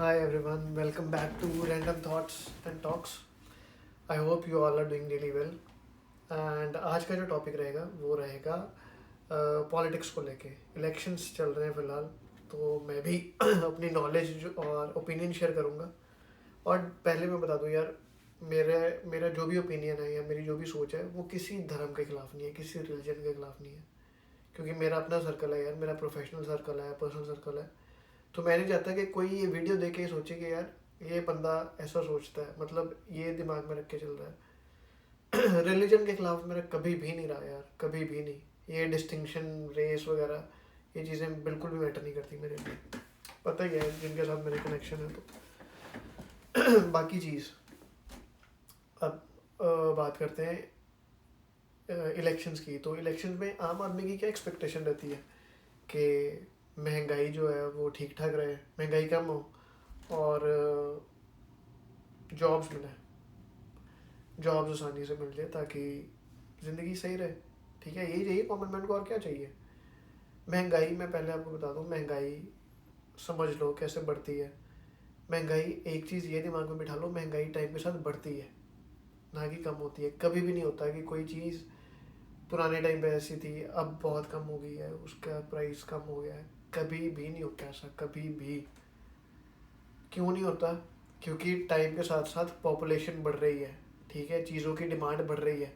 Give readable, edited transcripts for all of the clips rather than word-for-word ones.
Hi everyone, welcome back to Random Thoughts and Talks. I hope you all are doing really well. And आज का जो topic रहेगा वो रहेगा politics को लेके। इलेक्शंस चल रहे हैं फ़िलहाल, तो मैं भी अपनी नॉलेज और ओपिनियन शेयर करूँगा। और पहले मैं बता दूँ यार, मेरे मेरा जो भी ओपिनियन है या मेरी जो भी सोच है वो किसी धर्म के खिलाफ नहीं है, किसी रिलीजन के खिलाफ नहीं है। क्योंकि मेरा अपना सर्कल है यार, मेरा प्रोफेशनल सर्कल है, पर्सनल सर्कल है। तो मैं नहीं चाहता कि कोई ये वीडियो देख के सोचे कि यार ये बंदा ऐसा सोचता है, मतलब ये दिमाग में रख के चल रहा है। रिलीजन के खिलाफ मेरा कभी भी नहीं रहा यार, कभी भी नहीं। ये डिस्टिंक्शन, रेस वगैरह, ये चीज़ें बिल्कुल भी मैटर नहीं करती मेरे लिए। पता ही है जिनके साथ मेरे कनेक्शन है। तो बाकी चीज़, अब बात करते हैं इलेक्शंस की। तो इलेक्शंस में आम आदमी की क्या एक्सपेक्टेशन रहती है कि महंगाई जो है वो ठीक ठाक रहे, महंगाई कम हो और जॉब्स मिले, जॉब्स आसानी से मिल जाए ताकि ज़िंदगी सही रहे। ठीक है, यही चाहिए कॉमन मैन को, और क्या चाहिए। महंगाई, मैं पहले आपको बता दूं, महंगाई समझ लो कैसे बढ़ती है। महंगाई, एक चीज़ ये दिमाग में बिठा लो, महंगाई टाइम के साथ बढ़ती है, ना कि कम होती है। कभी भी नहीं होता कि कोई चीज़ पुराने टाइम पे ऐसी थी अब बहुत कम हो गई है, उसका प्राइस कम हो गया है। कभी भी नहीं होता ऐसा, कभी भी। क्यों नहीं होता? क्योंकि टाइम के साथ साथ पॉपुलेशन बढ़ रही है। ठीक है, चीज़ों की डिमांड बढ़ रही है।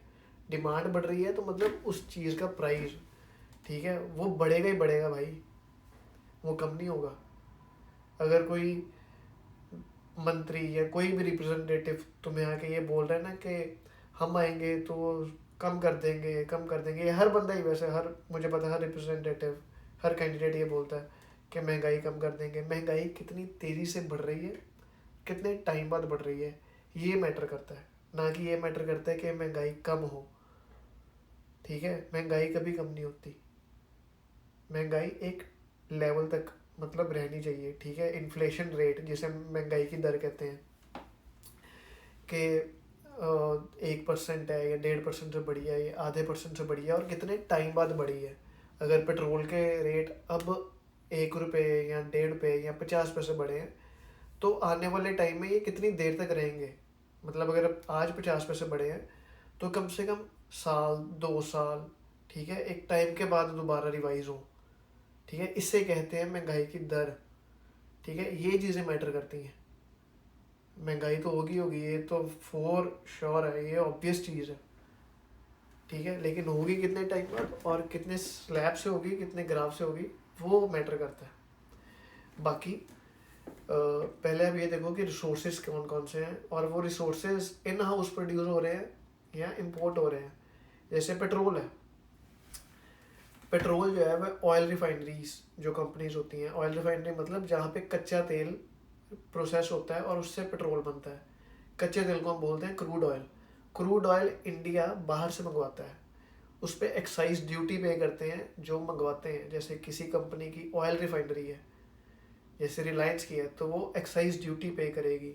डिमांड बढ़ रही है तो मतलब उस चीज़ का प्राइस, ठीक है, वो बढ़ेगा ही बढ़ेगा भाई, वो कम नहीं होगा। अगर कोई मंत्री या कोई भी रिप्रेजेंटेटिव तुम्हें आके ये बोल रहा है ना कि हम आएंगे तो कम कर देंगे, कम कर देंगे, हर बंदा ही, वैसे हर, मुझे पता है हर रिप्रेजेंटेटिव, हर कैंडिडेट ये बोलता है कि महंगाई कम कर देंगे। महंगाई कितनी तेज़ी से बढ़ रही है, कितने टाइम बाद बढ़ रही है, ये मैटर करता है। ना कि ये मैटर करता है कि महंगाई कम हो। ठीक है, महंगाई कभी कम नहीं होती। महंगाई एक लेवल तक मतलब रहनी चाहिए। ठीक है, इन्फ्लेशन रेट जिसे महंगाई की दर कहते हैं, कि 1% है या 1.5% से बढ़ी है या आधे परसेंट से बढ़ी है, और कितने टाइम बाद बढ़ी है। अगर पेट्रोल के रेट अब 1 रुपये या 1.5 रुपये या 50 पैसे बढ़े हैं, तो आने वाले टाइम में ये कितनी देर तक रहेंगे। मतलब अगर आज 50 पैसे बढ़े हैं तो कम से कम साल, 2 साल, ठीक है, एक टाइम के बाद दोबारा रिवाइज हो। ठीक है, इससे कहते हैं महंगाई की दर। ठीक है, ये चीज़ें मैटर करती हैं। महंगाई तो होगी होगी, ये तो फॉर श्योर है, ये ऑब्वियस चीज़ है। ठीक है, लेकिन होगी कितने टाइम बाद और कितने स्लैब से होगी, कितने ग्राफ से होगी, वो मैटर करता है। बाकी पहले आप ये देखो कि रिसोर्सेज कौन कौन से हैं, और वो रिसोर्सेज इन हाउस प्रोड्यूस हो रहे हैं या इम्पोर्ट हो रहे हैं। जैसे पेट्रोल है, पेट्रोल जो है वह ऑयल रिफाइनरीज, जो कंपनीज होती हैं, ऑयल रिफाइनरी मतलब जहाँ पे कच्चा तेल प्रोसेस होता है और उससे पेट्रोल बनता है। कच्चे तेल को हम बोलते हैं crude oil. Crude oil India बाहर से मंगवाता है, उस पर एक्साइज ड्यूटी पे करते हैं जो मंगवाते हैं। जैसे किसी कंपनी की ऑयल रिफाइनरी है, जैसे रिलायंस की है, तो वो एक्साइज ड्यूटी पे करेगी।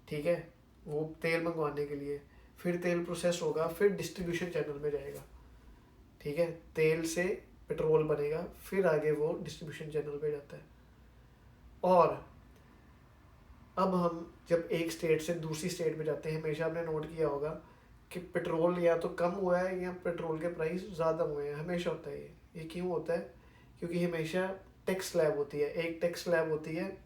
ठीक है, वो तेल मंगवाने के लिए। फिर तेल प्रोसेस होगा, फिर डिस्ट्रीब्यूशन चैनल में जाएगा। ठीक है, तेल से पेट्रोल बनेगा, फिर आगे वो डिस्ट्रीब्यूशन चैनल पे जाता है। और अब हम जब एक स्टेट से दूसरी स्टेट पे जाते हैं, हमेशा आपने नोट किया होगा कि पेट्रोल या तो कम हुआ है या पेट्रोल के प्राइस ज़्यादा हुए हैं। हमेशा होता है ये क्यों होता है? क्योंकि हमेशा टैक्स स्लैब होती है। एक टैक्स स्लैब होती है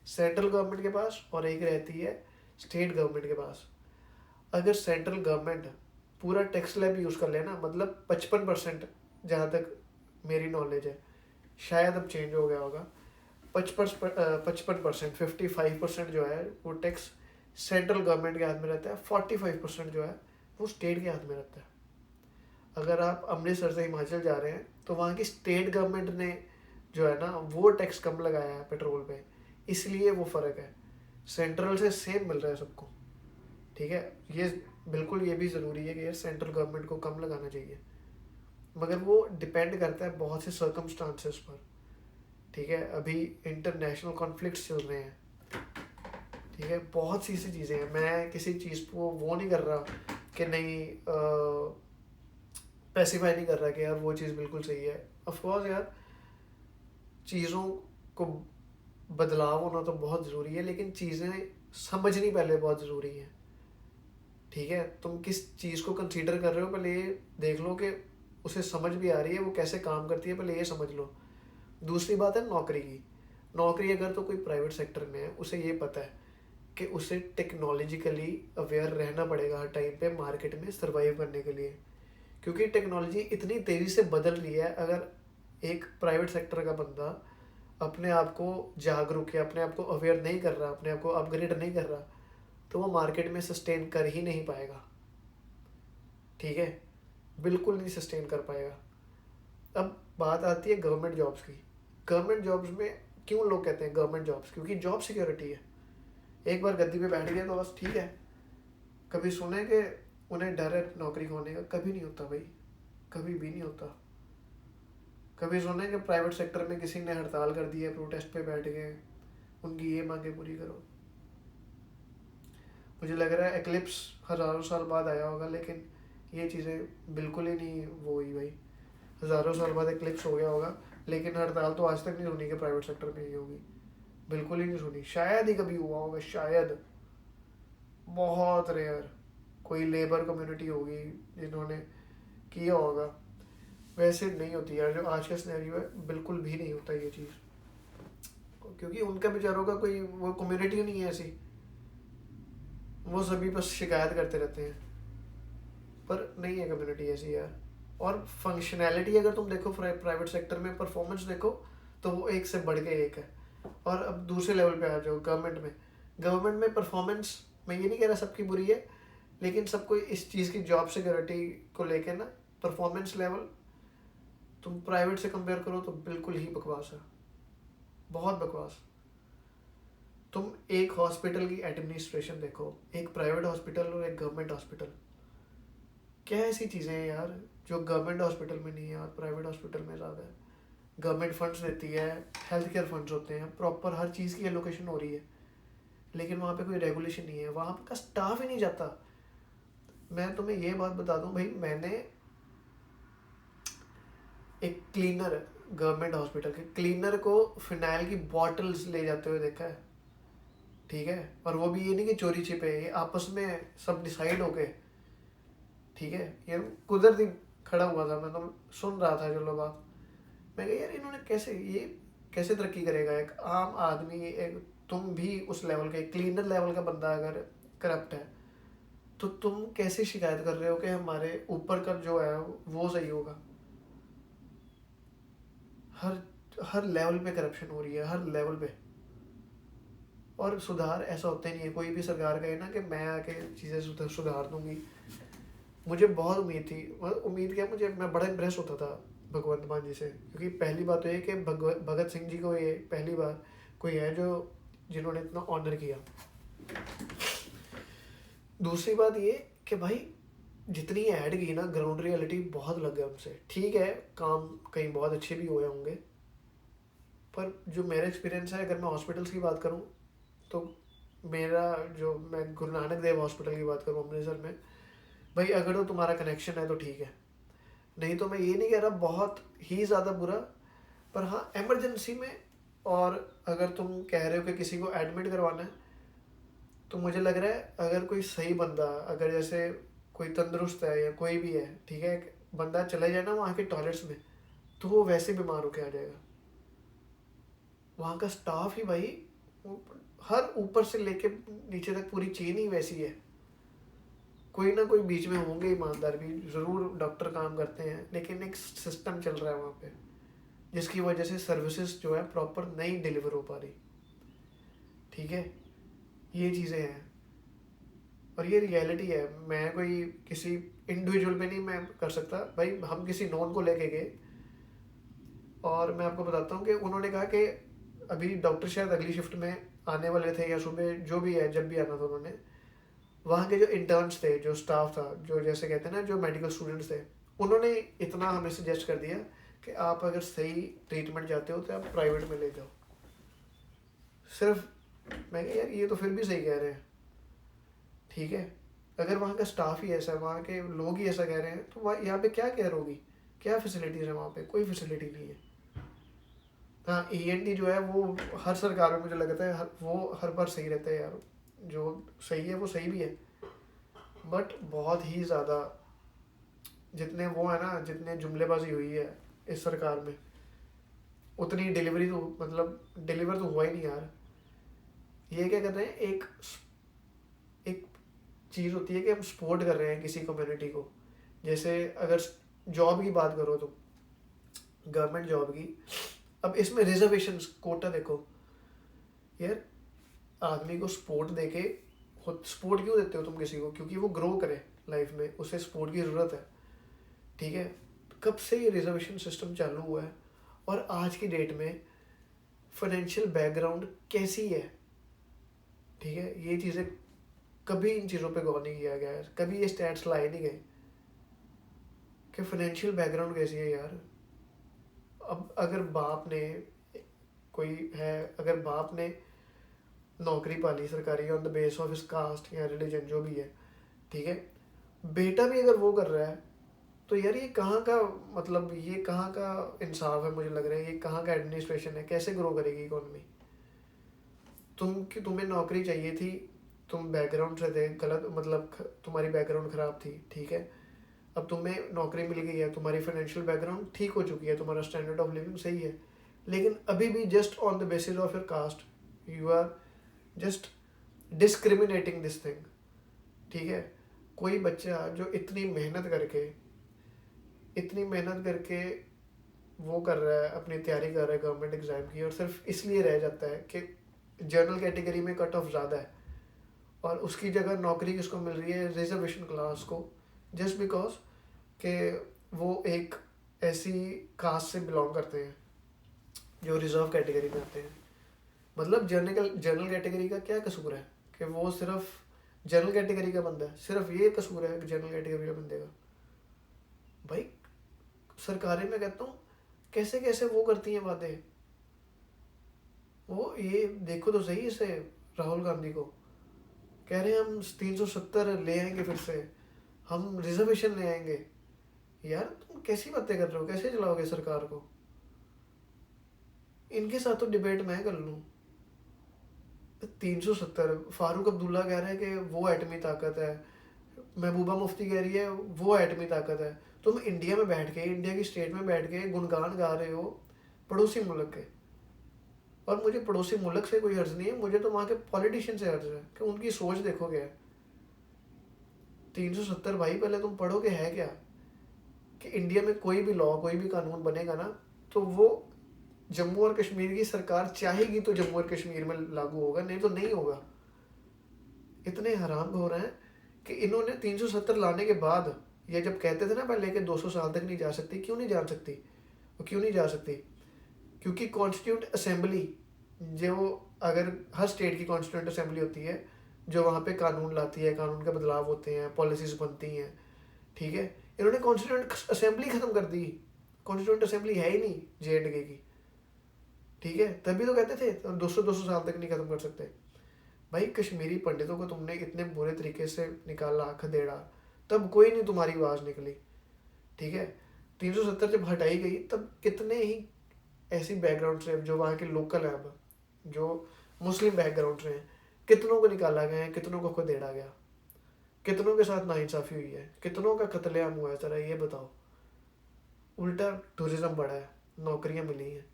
सेंट्रल गवर्नमेंट के पास और एक रहती है स्टेट गवर्नमेंट के पास। अगर सेंट्रल गवर्नमेंट पूरा टैक्स स्लैब यूज़ कर लेना, मतलब 55%, जहाँ तक मेरी नॉलेज है, शायद अब चेंज हो गया होगा, 55%, 55% जो है वो टैक्स सेंट्रल गवर्नमेंट के हाथ में रहता है, 45% जो है वो स्टेट के हाथ में रहता है। अगर आप अमृतसर से हिमाचल जा रहे हैं तो वहाँ की स्टेट गवर्नमेंट ने जो है ना वो टैक्स कम लगाया है पेट्रोल पे, इसलिए वो फ़र्क है। सेंट्रल से सेम मिल रहा है सबको। ठीक है, ये बिल्कुल ये भी ज़रूरी है कि यार सेंट्रल गवर्नमेंट को कम लगाना चाहिए, मगर वो डिपेंड करता है बहुत से सर्कमस्टांसेस पर। ठीक है, अभी इंटरनेशनल कॉन्फ्लिक्ट्स चल रहे हैं। ठीक है, बहुत सी ऐसी चीज़ें हैं। मैं किसी चीज़ को वो नहीं कर रहा कि नहीं, स्पेसिफाई नहीं कर रहा कि यार वो चीज़ बिल्कुल सही है। ऑफकोर्स यार, चीज़ों को बदलाव होना तो बहुत ज़रूरी है, लेकिन चीज़ें समझनी पहले बहुत ज़रूरी है। ठीक है, तुम किस चीज़ को कंसीडर कर रहे हो पहले ये देख लो कि उसे समझ भी आ रही है, वो कैसे काम करती है, पहले ये समझ लो। दूसरी बात है नौकरी की। नौकरी अगर तो कोई प्राइवेट सेक्टर में है, उसे ये पता है कि उसे टेक्नोलॉजिकली अवेयर रहना पड़ेगा हर टाइम पे मार्केट में सर्वाइव करने के लिए, क्योंकि टेक्नोलॉजी इतनी तेज़ी से बदल रही है। अगर एक प्राइवेट सेक्टर का बंदा अपने आप को जागरूक है, अपने आप को अवेयर नहीं कर रहा, अपने आप को अपग्रेड नहीं कर रहा, तो वो मार्केट में सस्टेन कर ही नहीं पाएगा। ठीक है, बिल्कुल नहीं सस्टेन कर पाएगा। अब बात आती है गवर्नमेंट जॉब्स की। गवर्नमेंट जॉब्स में क्यों लोग कहते हैं गवर्नमेंट जॉब्स? क्योंकि जॉब सिक्योरिटी है। एक बार गद्दी पे बैठ गया तो बस ठीक है। कभी सुने कि उन्हें डर है नौकरी खोने का? कभी नहीं होता भाई, कभी भी नहीं होता। कभी सुने कि प्राइवेट सेक्टर में किसी ने हड़ताल कर दी है, प्रोटेस्ट पे बैठ गए, उनकी ये मांगे पूरी करो? मुझे लग रहा है एक्लिप्स हज़ारों साल बाद आया होगा, लेकिन ये चीज़ें बिल्कुल ही नहीं वो हुई भाई। हज़ारों साल बाद एक्लिप्स हो गया होगा, लेकिन हड़ताल तो आज तक नहीं सुनी कि प्राइवेट सेक्टर में ही होगी। बिल्कुल ही नहीं सुनी। शायद ही कभी हुआ होगा, शायद, बहुत रेयर कोई लेबर कम्युनिटी होगी जिन्होंने किया होगा। वैसे नहीं होती यार, जो आज का सिनेरियो है बिल्कुल भी नहीं होता ये चीज़, क्योंकि उनका बेचारों का कोई वो कम्युनिटी नहीं है ऐसी। वो सभी बस शिकायत करते रहते हैं, पर नहीं है कम्युनिटी ऐसी यार। और फंक्शनैलिटी अगर तुम देखो प्राइवेट सेक्टर में, परफॉर्मेंस देखो, तो वो एक से बढ़ के एक है। और अब दूसरे लेवल पे आ जाओ गवर्नमेंट में। गवर्नमेंट में परफॉर्मेंस, मैं ये नहीं कह रहा सबकी बुरी है, लेकिन सबको इस चीज़ की जॉब सिक्योरिटी को लेके ना परफॉर्मेंस लेवल तुम प्राइवेट से कंपेयर करो तो बिल्कुल ही बकवास है, बहुत बकवास। तुम एक हॉस्पिटल की एडमिनिस्ट्रेशन देखो, एक प्राइवेट हॉस्पिटल और एक गवर्नमेंट हॉस्पिटल, क्या ऐसी चीज़ें हैं यार जो गवर्नमेंट हॉस्पिटल में नहीं है और प्राइवेट हॉस्पिटल में ज़्यादा है? गवर्नमेंट फंड्स देती है, हेल्थ केयर फंड्स होते हैं, प्रॉपर हर चीज़ की एलोकेशन हो रही है, लेकिन वहाँ पे कोई रेगुलेशन नहीं है, वहाँ का स्टाफ ही नहीं जाता। मैं तुम्हें ये बात बता दूँ भाई, मैंने एक क्लीनर, गवर्नमेंट हॉस्पिटल के क्लीनर को फिनाइल की बॉटल्स ले जाते हुए देखा है। ठीक है, और वो भी ये नहीं कि चोरी छिपे, ये आपस में सब डिसाइड हो गए। ठीक है, ये कुदरती खड़ा हुआ था, मैं तो सुन रहा था चलो बात। मैं कहा यार इन्होंने कैसे, ये कैसे तरक्की करेगा एक आम आदमी? एक तुम भी उस लेवल के क्लीनर लेवल का बंदा अगर करप्ट है, तो तुम कैसे शिकायत कर रहे हो कि हमारे ऊपर का जो है वो सही होगा? हर हर लेवल पे करप्शन हो रही है, हर लेवल पे। और सुधार ऐसा होता ही नहीं है। कोई भी सरकार कहे ना कि मैं आके चीज़ें सुधार दूंगी, मुझे बहुत उम्मीद थी। उम्मीद क्या, मुझे, मैं बड़ा इम्प्रेस होता था भगवंत मान जी से, क्योंकि पहली बात तो ये कि भगत सिंह जी को ये पहली बार कोई है जो जिन्होंने इतना ऑनर किया। दूसरी बात ये कि भाई जितनी ऐड की ना, ग्राउंड रियलिटी बहुत लग गया उनसे। ठीक है, काम कहीं बहुत अच्छे भी हुए होंगे, पर जो मेरा एक्सपीरियंस है, अगर मैं हॉस्पिटल्स की बात करूँ तो मेरा जो, मैं गुरु नानक देव हॉस्पिटल की बात करूँ अमृतसर में, भाई अगर तो तुम्हारा कनेक्शन है तो ठीक है, नहीं तो मैं ये नहीं कह रहा बहुत ही ज़्यादा बुरा, पर हाँ एमरजेंसी में। और अगर तुम कह रहे हो कि किसी को एडमिट करवाना है, तो मुझे लग रहा है अगर कोई सही बंदा, अगर जैसे कोई तंदुरुस्त है या कोई भी है, ठीक है, बंदा चले जाए ना वहाँ के टॉयलेट्स में, तो वो वैसे बीमार होके आ जाएगा। वहाँ का स्टाफ ही भाई, हर ऊपर से लेके नीचे तक पूरी चेन ही वैसी है। कोई ना कोई बीच में होंगे ईमानदार भी, ज़रूर डॉक्टर काम करते हैं, लेकिन एक सिस्टम चल रहा है वहाँ पे जिसकी वजह से सर्विसेज जो है प्रॉपर नहीं डिलीवर हो पा रही। ठीक है, ये चीज़ें हैं और ये रियलिटी है। मैं कोई किसी इंडिविजुअल पे नहीं मैं कर सकता भाई। हम किसी नॉन को लेके गए और मैं आपको बताता हूँ कि उन्होंने कहा कि अभी डॉक्टर शायद अगली शिफ्ट में आने वाले थे या सुबह, जो भी है, जब भी आना था उन्होंने, वहाँ के जो इंटर्न्स थे, जो स्टाफ था, जो जैसे कहते हैं ना जो मेडिकल स्टूडेंट्स थे, उन्होंने इतना हमें सजेस्ट कर दिया कि आप अगर सही ट्रीटमेंट चाहते हो तो आप प्राइवेट में ले जाओ। सिर्फ मैं कहा यार ये तो फिर भी सही कह रहे हैं। ठीक है, अगर वहाँ का स्टाफ ही ऐसा है, वहाँ के लोग ही ऐसा कह रहे हैं, तो वहाँ यहाँ पे क्या केयर होगी? क्या फैसिलिटीज़ है वहाँ पे? कोई फैसिलिटी नहीं है। हाँ ईएनटी जो है वो हर सरकार में मुझे लगता है वो हर बार सही रहता है यार, जो सही है वो सही भी है, बट बहुत ही ज़्यादा जितने वो है ना, जितने जुमलेबाजी हुई है इस सरकार में, उतनी डिलीवरी तो मतलब डिलीवर तो हुआ ही नहीं यार। ये क्या कहते हैं, एक चीज़ होती है कि हम सपोर्ट कर रहे हैं किसी कम्युनिटी को। जैसे अगर जॉब की बात करो तो गवर्नमेंट जॉब की, अब इसमें रिजर्वेशन कोटा देखो यार, आदमी को सपोर्ट देके, खुद सपोर्ट क्यों देते हो तुम किसी को? क्योंकि वो ग्रो करे लाइफ में, उसे सपोर्ट की ज़रूरत है, ठीक है। कब से ये रिजर्वेशन सिस्टम चालू हुआ है और आज की डेट में फाइनेंशियल बैकग्राउंड कैसी है, ठीक है, ये चीज़ें कभी इन चीज़ों पे गौर नहीं किया गया है, कभी ये स्टैट्स लाए नहीं गए कि फाइनेंशियल बैकग्राउंड कैसी है यार। अब अगर बाप ने कोई है, अगर बाप ने नौकरी पाली सरकारी on the base of his cast या रिलीजन जो भी है, ठीक है, बेटा भी अगर वो कर रहा है, तो यार ये कहाँ का मतलब, ये कहाँ का इंसाफ है? मुझे लग रहा है ये कहाँ का एडमिनिस्ट्रेशन है? कैसे ग्रो करेगी इकोनॉमी? तुम्हें नौकरी चाहिए थी, तुम बैकग्राउंड से थे गलत, मतलब तुम्हारी बैकग्राउंड खराब थी, ठीक है, अब तुम्हें नौकरी मिल गई है, तुम्हारी फाइनेंशियल बैकग्राउंड ठीक हो चुकी है, तुम्हारा स्टैंडर्ड ऑफ लिविंग सही है, लेकिन अभी भी just on the basis of your caste you are just discriminating this thing, ठीक है। कोई बच्चा जो इतनी मेहनत करके वो कर रहा है, अपनी तैयारी कर रहा है गवर्नमेंट एग्ज़ाम की, और सिर्फ इसलिए रह जाता है कि जनरल कैटेगरी में कट ऑफ ज़्यादा है, और उसकी जगह नौकरी किसको मिल रही है? रिजर्वेशन क्लास को, जस्ट बिकॉज कि वो एक ऐसी कास्ट से बिलोंग करते हैं जो रिजर्व कैटेगरी में आते हैं। मतलब जनरल कैटेगरी का क्या कसूर है कि वो सिर्फ जनरल कैटेगरी का बंदा है? सिर्फ ये कसूर है जनरल कैटेगरी का बंदे का? भाई सरकारें, मैं कहता हूँ कैसे कैसे वो करती हैं बातें। वो ये देखो तो सही, इसे राहुल गांधी को कह रहे हैं हम 370 ले आएंगे, फिर से हम रिजर्वेशन ले आएंगे। यार तुम कैसी बातें कर रहे हो? कैसे चलाओगे सरकार को? इनके साथ तो डिबेट मैं कर लूँ। 370, फारूक अब्दुल्ला कह रहे हैं कि वो एटमी ताकत है, महबूबा मुफ्ती कह रही है वो एटमी ताकत है। तुम इंडिया में बैठ के, इंडिया की स्टेट में बैठ के गुणगान गा रहे हो पड़ोसी मुल्क के। और मुझे पड़ोसी मुल्क से कोई हर्ज नहीं है, मुझे तो वहाँ के पॉलिटिशियन से हर्ज है कि उनकी सोच देखो क्या है। 370 भाई, पहले तुम पढ़ो कि है क्या, कि इंडिया में कोई भी लॉ, कोई भी कानून बनेगा ना, तो वो जम्मू और कश्मीर की सरकार चाहेगी तो जम्मू और कश्मीर में लागू होगा, नहीं तो नहीं होगा। इतने हराम हो रहे हैं कि इन्होंने 370 लाने के बाद, ये जब कहते थे ना पहले कि 200 साल तक नहीं जा सकती, क्यों नहीं जा सकती? वो क्यों नहीं जा सकती? क्योंकि कॉन्स्टिट्यूंट असेंबली, जो अगर हर स्टेट की कॉन्स्टिट्यूंट असेंबली होती है जो वहाँ पे कानून लाती है, कानून के बदलाव होते हैं, पॉलिसीज बनती हैं, ठीक है, इन्होंने कॉन्स्टिट्यूंट असेंबली ख़त्म कर दी। कॉन्स्टिट्यूंट असेंबली है ही नहीं JNK की, ठीक है, तभी तो कहते थे 200 साल तक नहीं ख़त्म कर सकते। भाई कश्मीरी पंडितों को तुमने इतने बुरे तरीके से निकाला, खदेड़ा, तब कोई नहीं तुम्हारी आवाज़ निकली, ठीक है। 370 जब हटाई गई तब कितने ही ऐसी बैकग्राउंड से जो वहाँ के लोकल हैं, अब जो मुस्लिम बैकग्राउंड से हैं, कितनों को निकाला गया है, कितनों को खदेड़ा गया, कितनों के साथ नाइंसाफ़ी हुई है, कितनों का कत्लेआम हुआ है, जरा ये बताओ। उल्टा टूरिज़्म बढ़ा है, नौकरियाँ मिली हैं,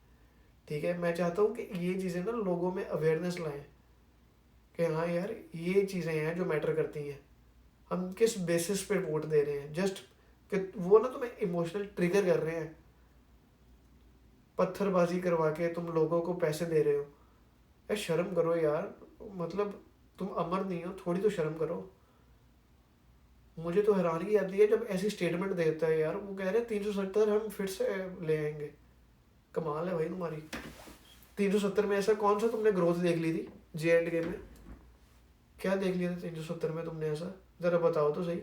ठीक है। मैं चाहता हूँ कि ये चीज़ें ना लोगों में अवेयरनेस लाएं कि हाँ यार ये चीज़ें हैं जो मैटर करती हैं। हम किस बेसिस पे वोट दे रहे हैं? जस्ट कि वो ना तुम्हें इमोशनल ट्रिगर कर रहे हैं, पत्थरबाजी करवा के तुम लोगों को पैसे दे रहे हो। यार शर्म करो यार, मतलब तुम अमर नहीं हो, थोड़ी तो शर्म करो। मुझे तो हैरानगी आती है जब ऐसी स्टेटमेंट देता है यार, वो कह रहे हैं 370 हम फिर से ले आएंगे। कमाल है भाई तुम्हारी। 370 में ऐसा कौन सा तुमने ग्रोथ देख ली थी JNK में? क्या देख लिया था 370 में तुमने ऐसा? ज़रा बताओ तो सही,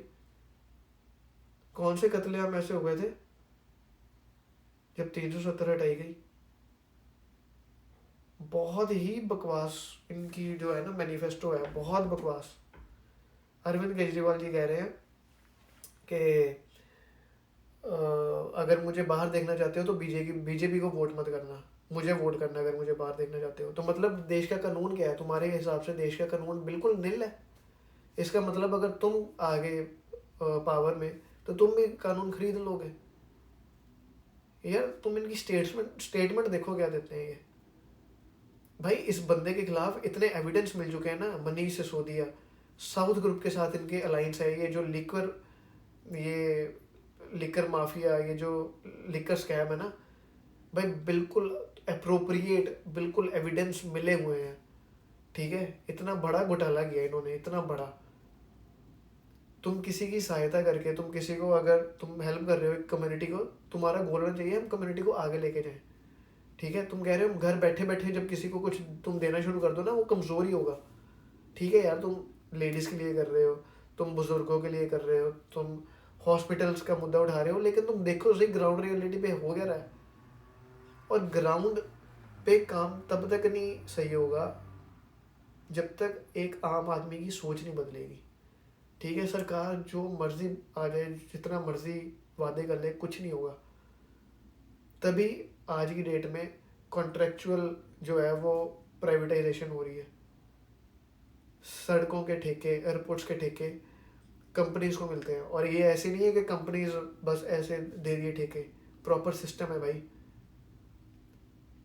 कौन से कत्लेआम ऐसे हो गए थे जब 370 हटाई गई? बहुत ही बकवास इनकी जो है ना मैनिफेस्टो है, बहुत बकवास। अरविंद केजरीवाल जी कह रहे हैं कि अगर मुझे बाहर देखना चाहते हो तो बीजेपी को वोट मत करना। मुझे वोट करना अगर मुझे बाहर देखना चाहते हो। तो मतलब देश का कानून क्या है तुम्हारे हिसाब से? देश का कानून बिल्कुल निल है। इसका मतलब अगर तुम आगे पावर में तो तुम भी कानून खरीद लोगे। यार तुम इनकी स्टेटमेंट देखो क्या देते हैं ये। भाई इस बंदे के खिलाफ इतने एविडेंस मिल चुके हैं ना, मनीष सिसोदिया, साउथ ग्रुप के साथ इनके अलायंस है, ये लिकर माफिया, ये जो लिकर स्कैम है ना भाई, बिल्कुल अप्रोप्रिएट, बिल्कुल एविडेंस मिले हुए हैं। ठीक है, इतना बड़ा घोटाला किया इन्होंने, इतना बड़ा। तुम किसी की सहायता करके, तुम किसी को अगर तुम हेल्प कर रहे हो एक कम्युनिटी को, तुम्हारा गोल होना चाहिए हम कम्युनिटी को आगे लेके जाएं। ठीक है, तुम कह रहे हो घर बैठे बैठे जब किसी को कुछ तुम देना शुरू कर दो ना, वो कमज़ोर ही होगा। ठीक है यार, तुम लेडीज़ के लिए कर रहे हो, तुम बुजुर्गों के लिए कर रहे हो, तुम हॉस्पिटल्स का मुद्दा उठा रहे हो, लेकिन तुम देखो सही ग्राउंड रियलिटी पे हो क्या रहा है। और ग्राउंड पे काम तब तक नहीं सही होगा जब तक एक आम आदमी की सोच नहीं बदलेगी। ठीक है, सरकार जो मर्जी आ जाए, जितना मर्जी वादे कर ले, कुछ नहीं होगा। तभी आज की डेट में कॉन्ट्रेक्चुअल जो है वो प्राइवेटाइजेशन हो रही है। सड़कों के ठेके, एयरपोर्ट्स के ठेके कंपनीज को मिलते हैं। और ये ऐसे नहीं है कि कंपनीज बस ऐसे दे दिए ठेके, प्रॉपर सिस्टम है भाई।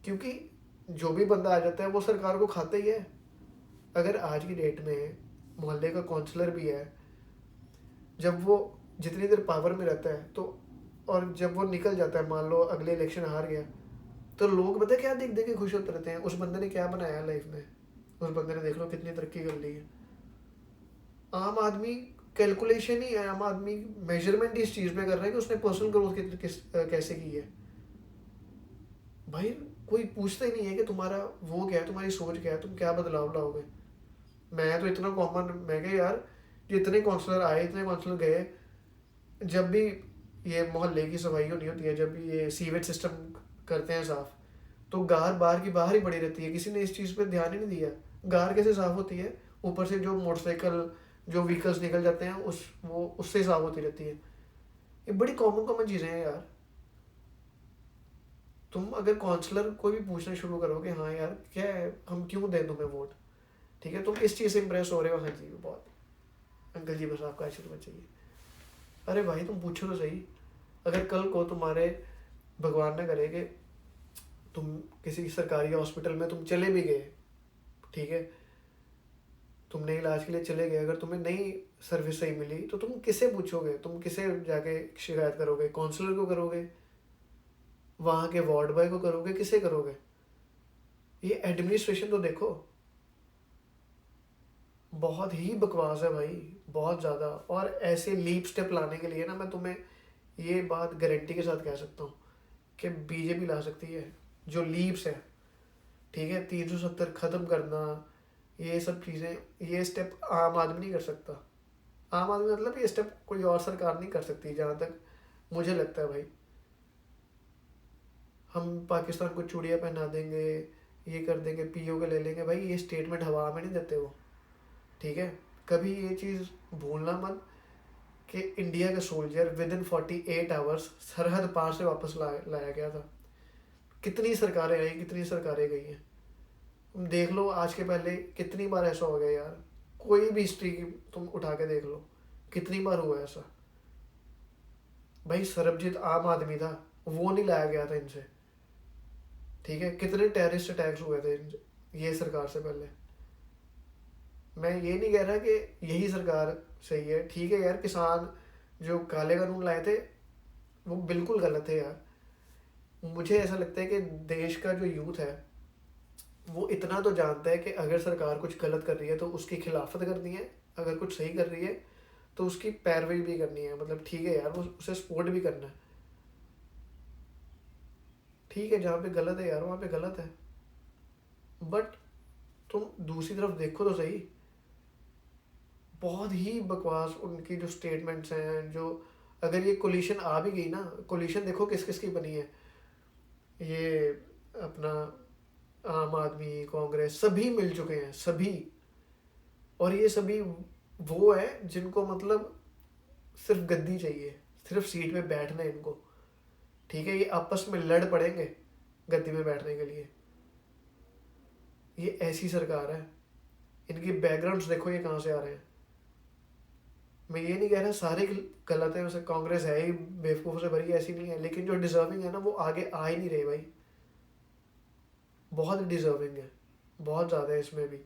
क्योंकि जो भी बंदा आ जाता है वो सरकार को खाता ही है। अगर आज की डेट में मोहल्ले का काउंसलर भी है, जब वो जितनी देर पावर में रहता है तो, और जब वो निकल जाता है, मान लो अगले इलेक्शन हार गया, तो लोग पता क्या देख देख के खुश होते रहते हैं, उस बंदे ने क्या बनाया है लाइफ में, उस बंदे ने देख लो कितनी तरक्की कर ली है। आम आदमी कैलकुलेशन ही है, आम आदमी मेजरमेंट इस चीज़ में कर रहा है कि उसने पर्सनल ग्रोथ कैसे की है। भाई कोई पूछता ही नहीं है कि तुम्हारा वो क्या है, तुम्हारी सोच क्या है, तुम क्या बदलाव लाओगे। मैं तो इतना कॉमन, मैं क्या यार, जो इतने काउंसलर आए, इतने काउंसलर गए, जब भी ये मोहल्ले की सफाई होनी होती है, जब भी ये सीवेज सिस्टम करते हैं साफ, तो गार बाहर की बाहर ही पड़ी रहती है। किसी ने इस चीज़ पे ध्यान ही नहीं दिया। गार कैसे साफ होती है? ऊपर से जो मोटरसाइकिल, जो व्हीकल्स निकल जाते हैं वो उससे साफ होती रहती है। ये बड़ी कॉमन कॉमन चीज़ें हैं यार। तुम अगर काउंसलर कोई भी पूछना शुरू करोगे, हाँ यार क्या है, हम क्यों दें तुम्हें वोट, ठीक है, तुम इस चीज़ से इंप्रेस हो रहे हो, हाँ जी बहुत, अंकल जी बस आपका आशीर्वाद चाहिए। अरे भाई तुम पूछो तो सही। अगर कल को तुम्हारे, भगवान ना करे कि तुम किसी सरकारी हॉस्पिटल में तुम चले भी गए, ठीक है, तुमने इलाज के लिए चले गए, अगर तुम्हें नई सर्विस सही मिली तो तुम किसे पूछोगे? तुम किसे जाके शिकायत करोगे? काउंसलर को करोगे? वहाँ के वार्ड बॉय को करोगे? किसे करोगे? ये एडमिनिस्ट्रेशन तो देखो, बहुत ही बकवास है भाई, बहुत ज़्यादा। और ऐसे लीप स्टेप लाने के लिए ना, मैं तुम्हें ये बात गारंटी के साथ कह सकता हूँ कि बीजेपी ला सकती है। जो लीप्स है, ठीक है, 370 ख़त्म करना, ये सब चीज़ें, ये स्टेप आम आदमी नहीं कर सकता। आम आदमी मतलब ये स्टेप कोई और सरकार नहीं कर सकती, जहाँ तक मुझे लगता है भाई। हम पाकिस्तान को चूड़ियाँ पहना देंगे, ये कर देंगे, पीओ के ले लेंगे, भाई ये स्टेटमेंट हवा में नहीं देते वो। ठीक है, कभी ये चीज़ भूलना मत कि इंडिया का सोल्जर विद इन 48 आवर्स सरहद पार से वापस लाया गया था। कितनी सरकारें आई, कितनी सरकारें गई हैं, तुम देख लो। आज के पहले कितनी बार ऐसा हो गया यार, कोई भी हिस्ट्री की तुम उठा के देख लो, कितनी बार हुआ ऐसा। भाई सरबजीत आम आदमी था, वो नहीं लाया गया था इनसे। ठीक है, कितने टेररिस्ट अटैक्स हुए थे ये सरकार से पहले। मैं ये नहीं कह रहा कि यही सरकार सही है, ठीक है यार, किसान जो काले कानून लाए थे वो बिल्कुल गलत है यार। मुझे ऐसा लगता है कि देश का जो यूथ है वो इतना तो जानता है कि अगर सरकार कुछ गलत कर रही है तो उसकी खिलाफत करनी है, अगर कुछ सही कर रही है तो उसकी पैरवी भी करनी है। मतलब ठीक है यार, वो उसे सपोर्ट भी करना है। ठीक है, जहाँ पे गलत है यार वहाँ पे गलत है, बट तुम दूसरी तरफ देखो तो सही। बहुत ही बकवास उनकी जो स्टेटमेंट्स हैं, जो अगर ये कोलिशन आ भी गई ना, कोलिशन देखो किस किस की बनी है, ये अपना आम आदमी, कांग्रेस, सभी मिल चुके हैं सभी। और ये सभी वो है जिनको मतलब सिर्फ गद्दी चाहिए, सिर्फ सीट पे बैठना है इनको। ठीक है, ये आपस में लड़ पड़ेंगे, गद्दी में बैठने के लिए। ये ऐसी सरकार है, इनकी बैकग्राउंड्स देखो ये कहाँ से आ रहे हैं। मैं ये नहीं कह रहा सारे गलत है, उसे कांग्रेस है ही बेवकूफ़ों से भरी, ऐसी नहीं है, लेकिन जो डिजर्विंग है ना वो आगे आ ही नहीं रहे भाई। बहुत डिजर्विंग है, बहुत ज़्यादा है इसमें भी।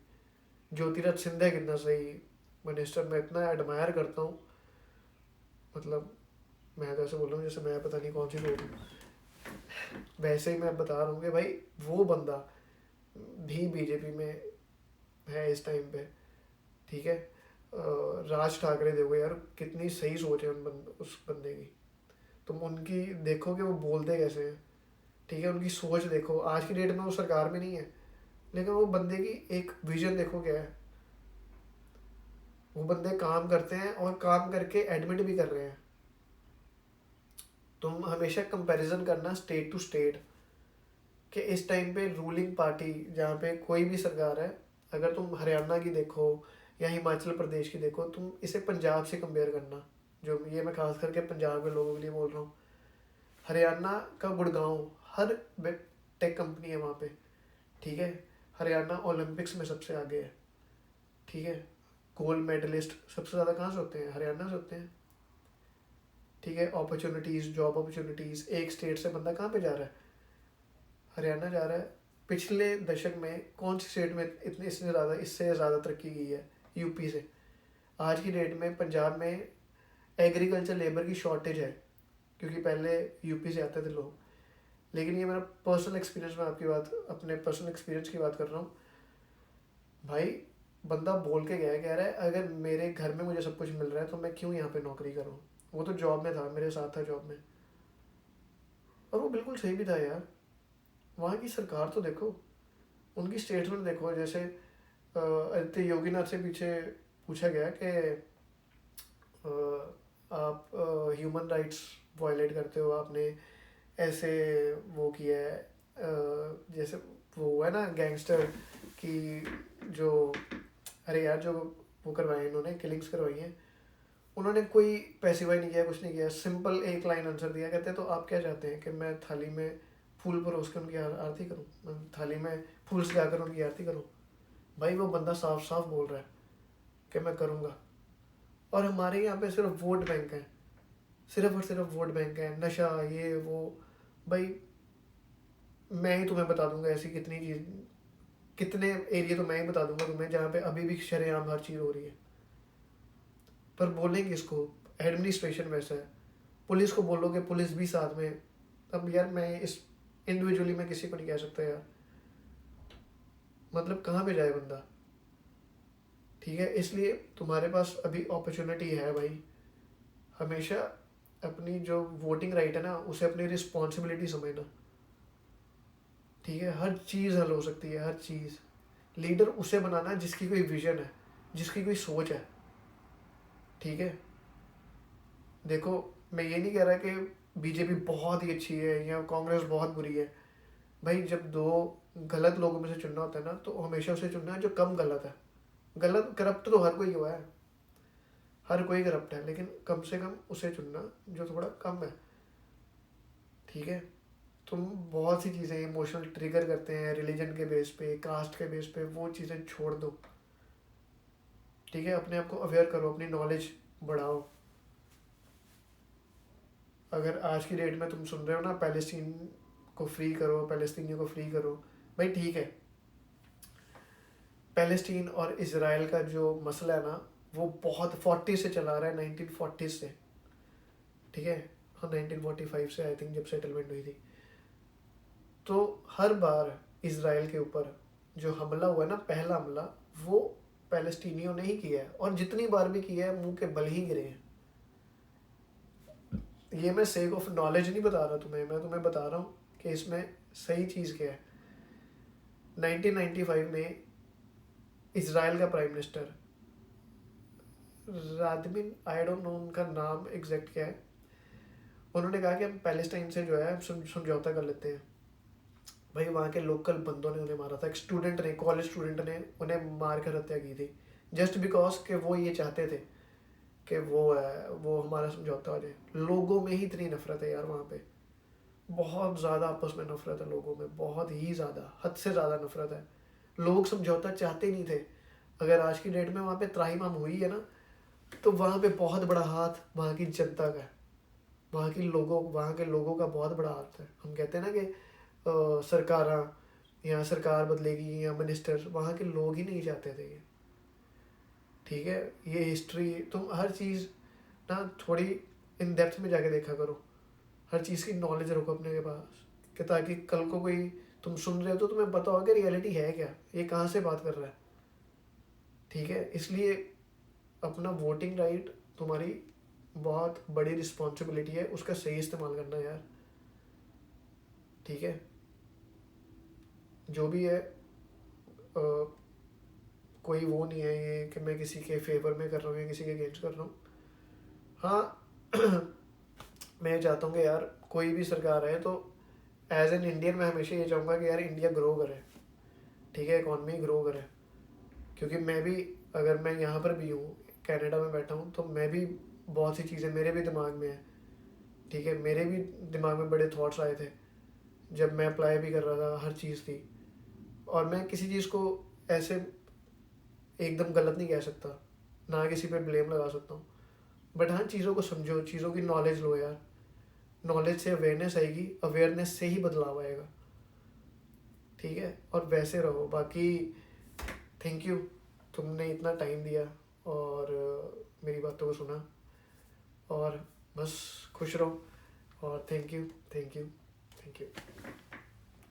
ज्योतिराज सिंधिया कितना सही मिनिस्टर, मैं इतना एडमायर करता हूँ, मतलब मैं तो ऐसे बोल रहा हूँ जैसे मैं पता नहीं कौन सी लोग हूँ। वैसे ही मैं बता रहा हूँ कि भाई वो बंदा भी बीजेपी में है इस टाइम पे, ठीक है। राज ठाकरे देखो यार, कितनी सही सोच है उस बंदे की। तुम उनकी देखो कि वो बोलते कैसे हैं, ठीक है। उनकी सोच देखो, आज की डेट में वो सरकार में नहीं है, लेकिन वो बंदे की एक विजन देखो क्या है। वो बंदे काम करते हैं और काम करके एडमिट भी कर रहे हैं। तुम हमेशा कंपैरिजन करना स्टेट टू स्टेट, कि इस टाइम पे रूलिंग पार्टी जहाँ पे कोई भी सरकार है, अगर तुम हरियाणा की देखो या हिमाचल प्रदेश की देखो, तुम इसे पंजाब से कंपेयर करना। जो ये मैं खास करके पंजाब के लोगों के लिए बोल रहा हूँ। हरियाणा का गुड़गांव, हर टेक कंपनी है वहाँ पे, ठीक है। हरियाणा ओलंपिक्स में सबसे आगे है, ठीक है। गोल्ड मेडलिस्ट सबसे ज़्यादा कहाँ से होते हैं? हरियाणा से होते हैं, ठीक है। अपॉर्चुनिटीज़, जॉब अपॉर्चुनिटीज़, एक स्टेट से बंदा कहाँ पे जा रहा है? हरियाणा जा रहा है। पिछले दशक में कौन सी स्टेट में इतने इससे ज़्यादा तरक्की की है? यूपी से। आज की डेट में पंजाब में एग्रीकल्चर लेबर की शॉर्टेज है, क्योंकि पहले यूपी से आते थे लोग। लेकिन ये मेरा पर्सनल एक्सपीरियंस, मैं आपकी बात अपने पर्सनल एक्सपीरियंस की बात कर रहा हूँ भाई। बंदा बोल के गया, कह रहा है अगर मेरे घर में मुझे सब कुछ मिल रहा है तो मैं क्यों यहाँ पे नौकरी करूँ। वो तो जॉब में था, मेरे साथ था जॉब में, और वो बिल्कुल सही भी था यार। वहाँ की सरकार तो देखो, उनकी स्टेटमेंट देखो। जैसे आदित्य योगीनाथ से पीछे पूछा गया कि आप ह्यूमन राइट्स वायलेट करते हो, आपने ऐसे वो किया है, जैसे वो है ना गैंगस्टर की जो, अरे यार जो वो करवाए इन्होंने, किलिंग्स करवाई हैं, उन्होंने कोई पैसिफाई नहीं किया, कुछ नहीं किया। सिंपल एक लाइन आंसर दिया, कहते तो आप क्या चाहते हैं कि मैं थाली में फूल परोस कर उनकी आरती करूँ, मैं थाली में फूल सजाकर उनकी आरती करूँ? भाई वो बंदा साफ साफ बोल रहा है कि मैं करूँगा। और हमारे यहाँ पे सिर्फ वोट बैंक है, सिर्फ और सिर्फ वोट बैंक है, नशा ये वो। भाई मैं ही तुम्हें बता दूंगा ऐसी कितनी चीज़, कितने एरिया तो मैं ही बता दूंगा तुम्हें जहाँ पे अभी भी शरेआम हर चीज़ हो रही है। पर बोलेंगे इसको, एडमिनिस्ट्रेशन वैसा है। पुलिस को बोलोगे, पुलिस भी साथ में। अब यार मैं इस इंडिविजुअली मैं किसी को नहीं कह सकता यार, मतलब कहाँ पे जाए बंदा, ठीक है। इसलिए तुम्हारे पास अभी अपॉर्चुनिटी है भाई। हमेशा अपनी जो वोटिंग राइट है ना, उसे अपनी रिस्पॉन्सिबिलिटी समझना, ठीक है। हर चीज़ हल हो सकती है, हर चीज़। लीडर उसे बनाना जिसकी कोई विजन है, जिसकी कोई सोच है, ठीक है। देखो मैं ये नहीं कह रहा कि बीजेपी बहुत ही अच्छी है या कांग्रेस बहुत बुरी है। भाई जब दो गलत लोगों में से चुनना होता है ना, तो हमेशा उसे चुनना है जो कम गलत है। गलत करप्ट तो हर कोई हुआ है, हर कोई करप्ट है, लेकिन कम से कम उसे चुनना जो थोड़ा कम है, ठीक है। तुम बहुत सी चीज़ें इमोशनल ट्रिगर करते हैं रिलीजन के बेस पे, कास्ट के बेस पे, वो चीज़ें छोड़ दो, ठीक है। अपने आप को अवेयर करो, अपनी नॉलेज बढ़ाओ। अगर आज की डेट में तुम सुन रहे हो ना, पैलेस्टीन को फ्री करो, पैलेस्तीनियों को फ्री करो, भाई ठीक है। पैलेस्टीन और इसराइल का जो मसला है ना, वो बहुत 40 से चला रहा है, 1940 से, ठीक है। हाँ 1945 से आई थिंक जब सेटलमेंट हुई थी। तो हर बार इसराइल के ऊपर जो हमला हुआ है ना, पहला हमला, वो पैलेस्टीनियों ने ही किया है, और जितनी बार भी किया है मुंह के बल ही गिरे हैं। ये मैं सेक ऑफ नॉलेज नहीं बता रहा तुम्हें, मैं तुम्हें बता रहा हूँ कि इसमें सही चीज़ क्या है। 1995 में इसराइल का prime minister Rabin, I don't know उनका नाम एग्जैक्ट क्या है, उन्होंने कहा कि हम पैलेस्टाइन से जो है समझौता कर लेते हैं। भाई वहाँ के लोकल बंदों ने उन्हें मारा था, एक स्टूडेंट ने, कॉलेज स्टूडेंट ने उन्हें मार कर हत्या की थी, जस्ट बिकॉज कि वो ये चाहते थे कि वो हमारा समझौता हो जाए। लोगों में ही इतनी नफरत है यार वहाँ पे, बहुत ज़्यादा आपस में नफरत है लोगों में, बहुत ही ज़्यादा, हद से ज़्यादा नफरत है। लोग समझौता चाहते नहीं थे। अगर आज की डेट में वहाँ पे त्राहिमाम हुई है ना, तो वहाँ पे बहुत बड़ा हाथ वहाँ की जनता का है, वहाँ के लोगों का बहुत बड़ा हाथ है। हम कहते हैं ना कि सरकारां या सरकार बदलेगी या मिनिस्टर, वहाँ के लोग ही नहीं चाहते थे ये। ठीक है, ये हिस्ट्री तुम हर चीज़ ना थोड़ी इन डेप्थ में जाके देखा करो, हर चीज़ की नॉलेज रखो अपने के पास, कि ताकि कल को कोई तुम सुन रहे हो तो तुम्हें पता होगा कि रियलिटी है क्या, ये कहाँ से बात कर रहा है। ठीक है, इसलिए अपना वोटिंग राइट तुम्हारी बहुत बड़ी रिस्पॉन्सिबिलिटी है, उसका सही इस्तेमाल करना यार। ठीक है, जो भी है कोई वो नहीं है ये कि मैं किसी के फेवर में कर रहा हूँ या किसी के अगेंस्ट कर रहा हूँ। हाँ मैं चाहता हूँ कि यार कोई भी सरकार आए तो एज एन इंडियन मैं हमेशा ये चाहूँगा कि यार इंडिया ग्रो करे। ठीक है, इकॉनमी ग्रो करे, क्योंकि मैं भी, अगर मैं यहाँ पर भी हूँ कनाडा में बैठा हूँ, तो मैं भी बहुत सी चीज़ें मेरे भी दिमाग में है। ठीक है, मेरे भी दिमाग में बड़े थॉट्स आए थे जब मैं अप्लाई भी कर रहा था, हर चीज़ थी। और मैं किसी चीज़ को ऐसे एकदम गलत नहीं कह सकता, ना किसी पे ब्लेम लगा सकता हूँ। बट हाँ, चीज़ों को समझो, चीज़ों की नॉलेज लो यार। नॉलेज से अवेयरनेस आएगी, अवेयरनेस से ही बदलाव आएगा। ठीक है, और वैसे रहो। बाकी थैंक यू, तुमने इतना टाइम दिया और मेरी बातों को सुना, और बस खुश रहो। और thank you, thank you, thank you.